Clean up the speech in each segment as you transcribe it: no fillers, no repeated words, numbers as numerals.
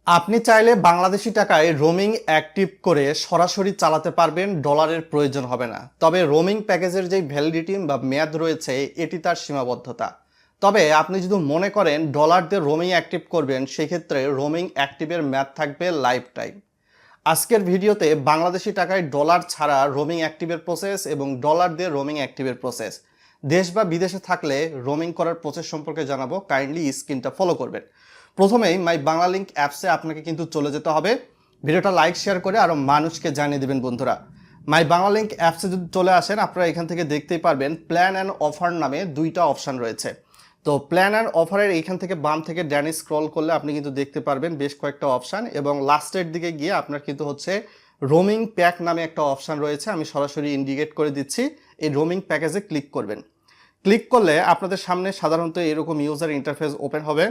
আপনি চাইলে বাংলাদেশি টাকায় রোমিং অ্যাক্টিভ করে সরাসরি চালাতে পারবেন, ডলারের প্রয়োজন হবে না। তবে রোমিং প্যাকেজের যেই ভ্যালিডিটি বা মেয়াদ রয়েছে এটি তার সীমাবদ্ধতা। তবে আপনি যদি মনে করেন ডলার দিয়ে রোমিং অ্যাক্টিভ করবেন, সেক্ষেত্রে রোমিং অ্যাক্টিভের মেয়াদ থাকবে লাইফ টাইম। আজকের ভিডিওতে বাংলাদেশি টাকায় ডলার ছাড়া রোমিং অ্যাক্টিভের প্রসেস এবং ডলার দিয়ে রোমিং অ্যাক্টিভের প্রসেস, দেশ বা বিদেশে থাকলে রোমিং করার প্রসেস সম্পর্কে জানাবো। কাইন্ডলি স্ক্রিনটা ফলো করবেন। প্রথমেই মাই বাংলা লিঙ্ক অ্যাপসে আপনাকে কিন্তু চলে যেতে হবে। ভিডিওটা লাইক শেয়ার করে আরও মানুষকে জানিয়ে দেবেন বন্ধুরা। মাই বাংলা লিঙ্ক অ্যাপসে যদি চলে আসেন, আপনারা এখান থেকে দেখতেই পারবেন প্ল্যান অ্যান্ড অফার নামে দুইটা অপশান রয়েছে। তো প্ল্যান অ্যান্ড অফারের এইখান থেকে বাম থেকে ডানে স্ক্রল করলে আপনি কিন্তু দেখতে পারবেন বেশ কয়েকটা অপশান, এবং লাস্টের দিকে গিয়ে আপনার কিন্তু হচ্ছে রোমিং প্যাক নামে একটা অপশান রয়েছে। আমি সরাসরি ইন্ডিকেট করে দিচ্ছি, এই রোমিং প্যাকেজে ক্লিক করবেন। ক্লিক করলে আপনাদের সামনে সাধারণত এরকম ইউজার ইন্টারফেস ওপেন হবে।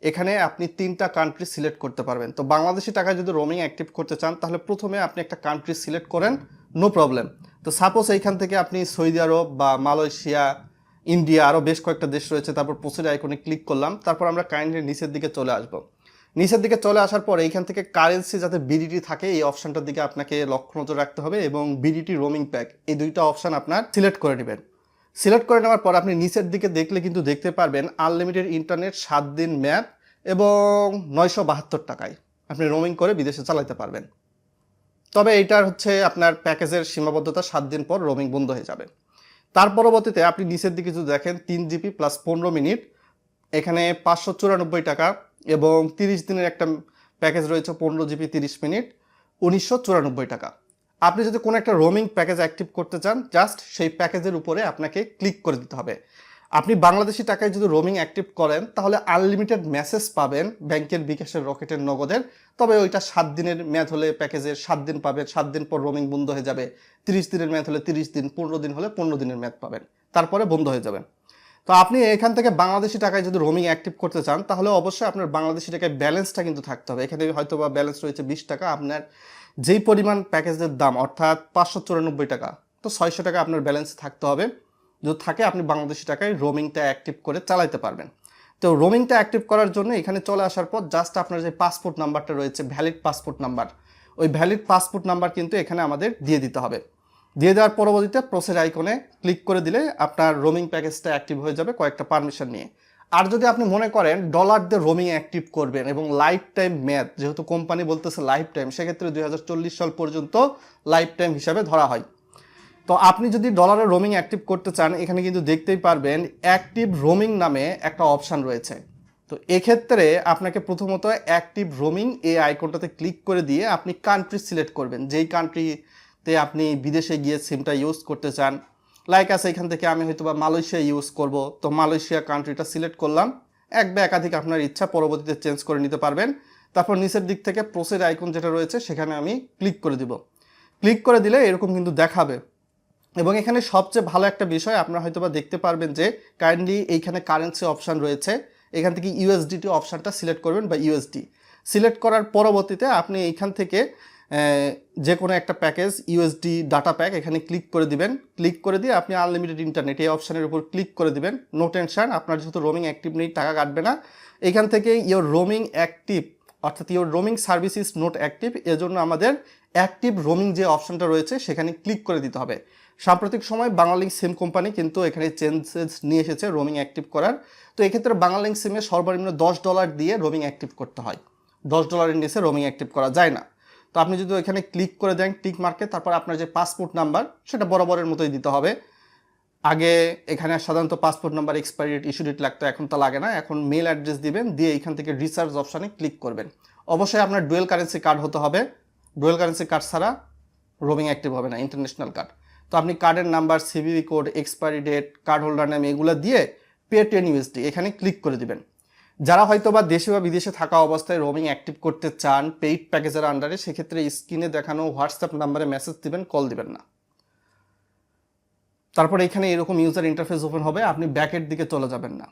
এখানে আপনি 3টা কান্ট্রি সিলেক্ট করতে পারবেন। তো বাংলাদেশি টাকায় যদি রোমিং অ্যাক্টিভ করতে চান, তাহলে প্রথমে আপনি একটা কান্ট্রি সিলেক্ট করেন, নো প্রবলেম। তো সাপোজ এইখান থেকে আপনি সৌদি আরব বা মালয়েশিয়া, ইন্ডিয়া, আরও বেশ কয়েকটা দেশ রয়েছে। তারপর প্রসিড আইকনে ক্লিক করলাম। তারপর আমরা কাইন্ডলি নিচের দিকে চলে আসব। নিচের দিকে চলে আসার পর এইখান থেকে কারেন্সি যাতে বিডিটি থাকে এই অপশানটার দিকে আপনাকে লক্ষ্য নজর রাখতে হবে, এবং বিডিটি রোমিং প্যাক, এই দুইটা অপশান আপনার সিলেক্ট করে নেবেন। সিলেক্ট করে নেওয়ার পর আপনি নিচের দিকে দেখলে কিন্তু দেখতে পারবেন আনলিমিটেড ইন্টারনেট, 7 দিন মেয়াদ এবং 972 টাকায় আপনি রোমিং করে বিদেশে চালাতে পারবেন। তবে এইটার হচ্ছে আপনার প্যাকেজের সীমাবদ্ধতা 7 দিন পর রোমিং বন্ধ হয়ে যাবে। তার পরবর্তীতে আপনি নিচের দিকে যদি দেখেন 3 জিবি প্লাস 15 মিনিট, এখানে 594 টাকা, এবং 30 দিনের একটা প্যাকেজ রয়েছে 15 জিবি 30 মিনিট, 1994 টাকা। আপনি যদি কোনো একটা রোমিং প্যাকেজ অ্যাক্টিভ করতে চান, জাস্ট সেই প্যাকেজের উপরে আপনাকে ক্লিক করে দিতে হবে। আপনি বাংলাদেশি টাকায় যদি রোমিং অ্যাক্টিভ করেন, তাহলে আনলিমিটেড মেসেজ পাবেন ব্যাংকের, বিকাশের, রকেটের, নগদের। তবে ওইটা 7 দিনের মেয়াদ হলে প্যাকেজের 7 দিন পাবেন, 7 দিন পর রোমিং বন্ধ হয়ে যাবে। 30 দিনের মেয়াদ হলে 30 দিন, 15 দিন হলে 15 দিনের মেয়াদ পাবেন, তারপরে বন্ধ হয়ে যাবে। তো আপনি এখান থেকে বাংলাদেশি টাকায় যদি রোমিং অ্যাক্টিভ করতে চান, তাহলে অবশ্যই আপনার বাংলাদেশি টাকায় ব্যালেন্সটা কিন্তু থাকতে হবে। এখানে হয়তো বা ব্যালেন্স রয়েছে 20 টাকা, আপনার যেই পরিমাণ প্যাকেজের দাম অর্থাৎ 594 টাকা, তো 600 টাকা আপনার ব্যালেন্স থাকতে হবে। যদি থাকে আপনি বাংলাদেশি টাকায় রোমিংটা অ্যাক্টিভ করে চালাতে পারবেন। তো রোমিংটা অ্যাক্টিভ করার জন্য এখানে চলে আসার পর জাস্ট আপনার যে পাসপোর্ট নাম্বারটা রয়েছে, ভ্যালিড পাসপোর্ট নাম্বার, ওই ভ্যালিড পাসপোর্ট নাম্বার কিন্তু এখানে আমাদের দিয়ে দিতে হবে। দিয়ে দেওয়ার পরবর্তীতে প্রসেস আইকনে ক্লিক করে দিলে আপনার রোমিং প্যাকেজটা অ্যাক্টিভ হয়ে যাবে কয়েকটা পারমিশন নিয়ে। আর যদি আপনি মনে করেন ডলার দিয়ে রোমিং অ্যাক্টিভ করবেন এবং লাইফ টাইম মেয়াদ, যেহেতু কোম্পানি বলতেছে লাইফ টাইম, সেক্ষেত্রে 2040 সাল পর্যন্ত লাইফ টাইম হিসাবে ধরা হয়। তো আপনি যদি ডলারে রোমিং অ্যাক্টিভ করতে চান, এখানে কিন্তু দেখতেই পারবেন অ্যাক্টিভ রোমিং নামে একটা অপশান রয়েছে। তো এক্ষেত্রে আপনাকে প্রথমত অ্যাক্টিভ রোমিং এই আইকনটাতে ক্লিক করে দিয়ে আপনি কান্ট্রি সিলেক্ট করবেন, যেই কান্ট্রিতে আপনি বিদেশে গিয়ে সিমটা ইউজ করতে চান। লাইক আছে এখান থেকে আমি হয়তো বা মালয়েশিয়া ইউজ করব, তো মালয়েশিয়া কান্ট্রিটা সিলেক্ট করলাম। এক বা একাধিক আপনার ইচ্ছা, পরবর্তীতে চেঞ্জ করে নিতে পারবেন। তারপর নিচের দিক থেকে প্রসিড আইকন যেটা রয়েছে সেখানে আমি ক্লিক করে দিব। ক্লিক করে দিলে এরকম কিন্তু দেখাবে। এবং এখানে সবচেয়ে ভালো একটা বিষয় আপনারা হয়তো বা দেখতে পারবেন যে কাইন্ডলি এইখানে কারেন্সি অপশান রয়েছে, এখান থেকে ইউএসডিটি অপশানটা সিলেক্ট করবেন বা ইউএসডি সিলেক্ট করার পরবর্তীতে আপনি এইখান থেকে যে কোনো একটা প্যাকেজ, ইউএসডি ডাটা প্যাক, এখানে ক্লিক করে দিবেন। ক্লিক করে দিয়ে আপনি আনলিমিটেড ইন্টারনেট এই অপশানের উপর ক্লিক করে দিবেন। নো টেনশন, আপনার যেহেতু রোমিং অ্যাক্টিভ নেই, টাকা কাটবে না। এখান থেকে ইওর রোমিং অ্যাক্টিভ, অর্থাৎ your roaming service is not active, এজন্য আমাদের অ্যাক্টিভ রোমিং যে অপশানটা রয়েছে সেখানে ক্লিক করে দিতে হবে। সাম্প্রতিক সময় বাংলালিংক সিম কোম্পানি কিন্তু এখানে চেঞ্জেস নিয়ে এসেছে রোমিং অ্যাক্টিভ করার। তো এক্ষেত্রে বাংলালিংক সিমে সর্বনিম্ন $10 দিয়ে রোমিং অ্যাক্টিভ করতে হয়, $10 নিচে রোমিং অ্যাক্টিভ করা যায় না। তো আপনি যদি এখানে ক্লিক করে দেন টিক মার্কে, তারপর আপনার যে পাসপোর্ট নাম্বার সেটা বরাবরের মতোই দিতে হবে। আগে এখানে সাধারণত passport number expiry date, issue date লাগতো, এখন তা লাগে না। এখন মেল অ্যাড্রেস দিবেন, দিয়ে এখান থেকে রিসার্চ অপশানে ক্লিক করবেন। অবশ্যই আপনার ডুয়েল কারেন্সি কার্ড হতে হবে, ডুয়েল কারেন্সি কার্ড ছাড়া রোমিং অ্যাক্টিভ হবে না, ইন্টারন্যাশনাল কার্ড। তো আপনি কার্ডের number, CVV code, expiry date, card holder name এগুলো দিয়ে পে 10 ইউএসডি এখানে ক্লিক করে দিবেন। যারা হয়তো বা দেশে বা বিদেশে থাকা অবস্থায় রোমিং অ্যাক্টিভ করতে চান পেইড প্যাকেজের আন্ডারে, সেক্ষেত্রে স্ক্রিনে দেখানো হোয়াটসঅ্যাপ নাম্বারে মেসেজ দিবেন, কল দিবেন না। তারপর এখানে এরকম ইউজার ইন্টারফেস ওপেন হবে, আপনি ব্যাকের দিকে চলে যাবেন না,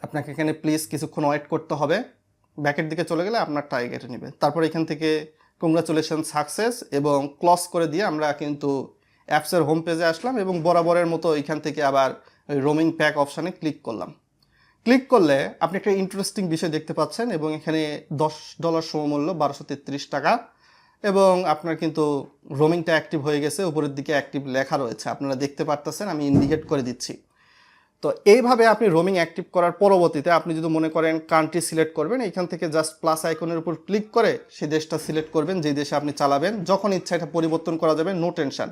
আপনাকে এখানে প্লিজ কিছুক্ষণ ওয়েট করতে হবে। ব্যাকের দিকে চলে গেলে আপনার টাই কেটে নেবে। তারপর এখান থেকে কংগ্রাচুলেশন সাকসেস এবং ক্লজ করে দিয়ে আমরা কিন্তু অ্যাপসের হোম পেজে আসলাম, এবং বরাবরের মতো এখান থেকে আবার রোমিং প্যাক অপশানে ক্লিক করলাম। ক্লিক করলে আপনি একটা ইন্টারেস্টিং বিষয় দেখতে পাচ্ছেন এবং এখানে $10 সমমূল্য 1233 টাকা এবং আপনার কিন্তু রোমিংটা অ্যাক্টিভ হয়ে গেছে, উপরের দিকে অ্যাক্টিভ লেখা রয়েছে, আপনারা দেখতে পারতেছেন, আমি ইন্ডিকেট করে দিচ্ছি। তো এইভাবে আপনি রোমিং অ্যাক্টিভ করার পরবর্তীতে আপনি যদি মনে করেন কান্ট্রি সিলেক্ট করবেন, এখান থেকে জাস্ট প্লাস আইকনের উপর ক্লিক করে সেই দেশটা সিলেক্ট করবেন যে দেশে আপনি চালাবেন, যখন ইচ্ছা এটা পরিবর্তন করা যাবে, নো টেনশন।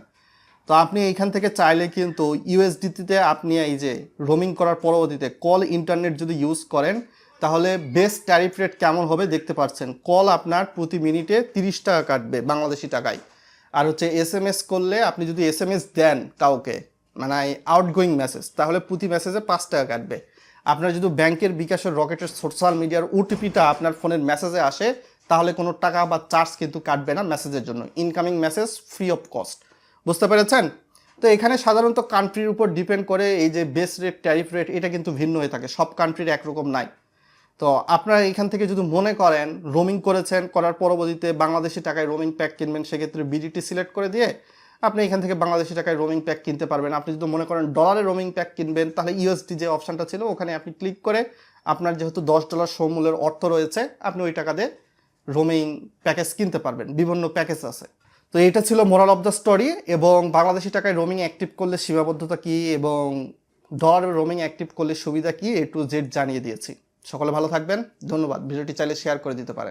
তো আপনি এইখান থেকে চাইলে কিন্তু ইউএসডিতে আপনি এই যে রোমিং করার পরবর্তীতে কল ইন্টারনেট যদি ইউজ করেন তাহলে বেস্ট ট্যারিফ রেট কেমন হবে দেখতে পাচ্ছেন। কল আপনার প্রতি মিনিটে 30 টাকা কাটবে বাংলাদেশি টাকায়, আর হচ্ছে এসএমএস করলে আপনি যদি এসএমএস দেন কাউকে, মানে আউটগোয়িং মেসেজ, তাহলে প্রতি মেসেজে 5 টাকা কাটবে। আপনার যদি ব্যাংকের, বিকাশের, রকেটের, সোশ্যাল মিডিয়ার ওটিপিটা আপনার ফোনের মেসেজে আসে তাহলে কোনো টাকা বা চার্জ কিন্তু কাটবে না মেসেজের জন্য, incoming message free of cost. বুঝতে পেরেছেন? তো এখানে সাধারণত কান্ট্রির উপর ডিপেন্ড করে এই যে বেস রেট, ট্যারিফ রেট, এটা কিন্তু ভিন্ন হয়ে থাকে, সব কান্ট্রির একরকম নাই। তো আপনারা এখান থেকে যদি মনে করেন রোমিং করেছেন, করার পরবর্তীতে বাংলাদেশি টাকায় রোমিং প্যাক কিনবেন, সেক্ষেত্রে বিডিটি সিলেক্ট করে দিয়ে আপনি এখান থেকে বাংলাদেশি টাকায় রোমিং প্যাক কিনতে পারবেন। আপনি যদি মনে করেন ডলারে রোমিং প্যাক কিনবেন তাহলে ইউএসডি যে অপশানটা ছিল ওখানে আপনি ক্লিক করে আপনার যেহেতু $10 সমমূল্যের অর্থ রয়েছে আপনি ওই টাকা দিয়ে রোমিং প্যাকেজ কিনতে পারবেন, বিভিন্ন প্যাকেজ আছে। তো এটা ছিল মোরাল অফ দ্য স্টোরি। এবং বাংলাদেশি টাকায় রোমিং অ্যাক্টিভ করলে সীমাবদ্ধতা কী এবং ডলারের রোমিং অ্যাক্টিভ করলে সুবিধা কী, A to Z জানিয়ে দিয়েছি। সকলে ভালো থাকবেন, ধন্যবাদ। ভিডিওটি চাইলে শেয়ার করে দিতে পারেন।